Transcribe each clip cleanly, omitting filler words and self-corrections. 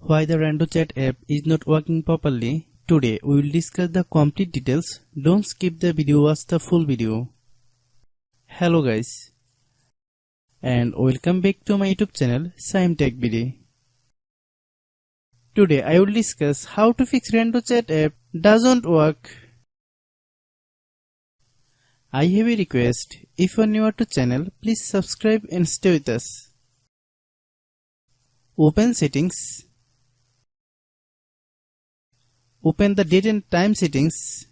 Why the RandoChat app is not working properly. Today we will discuss the complete details. Don't skip the video, watch the full video. Hello guys, and welcome back to my YouTube channel Shaem Tech Video. Today I will discuss how to fix RandoChat app doesn't work. I have a request. If you are new to channel, please subscribe and stay with us. Open settings. Open the date and time settings.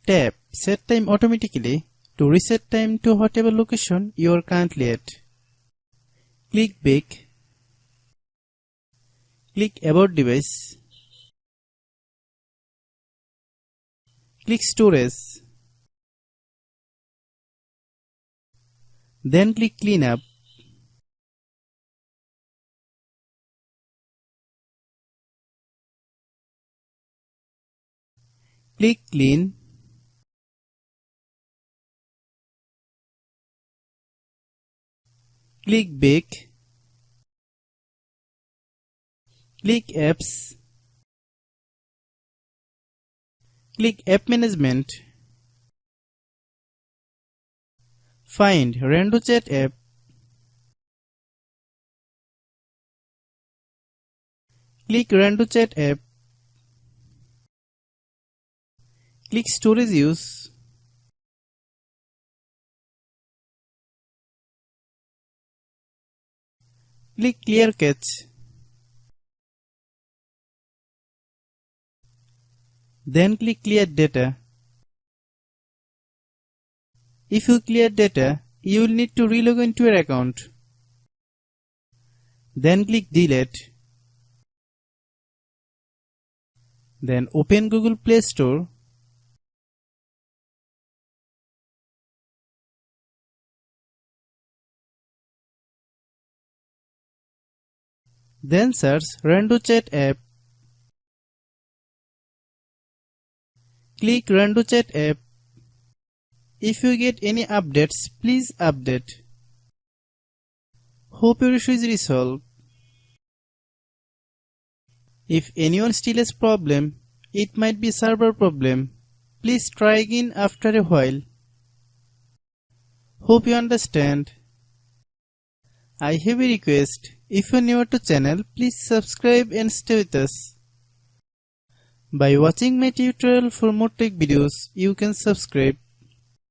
Tap Set Time Automatically to reset time to whatever location you are currently at. Click Back. Click About Device. Click Storage. Then click Cleanup. Click Clean. Click Back. Click Apps. Click App Management. Find RandoChat app. Click RandoChat app. Click Storage Use. Click Clear Cache. Then click Clear Data. If you clear data, you will need to relog into your account. Then click Delete. Then open Google Play Store. Then search RandoChat app. Click RandoChat app. If you get any updates, please update. Hope your issue is resolved. If anyone still has problem, it might be server problem. Please try again after a while. Hope you understand. I have a request. If you are new to channel, please subscribe and stay with us. By watching my tutorial for more tech videos, you can subscribe.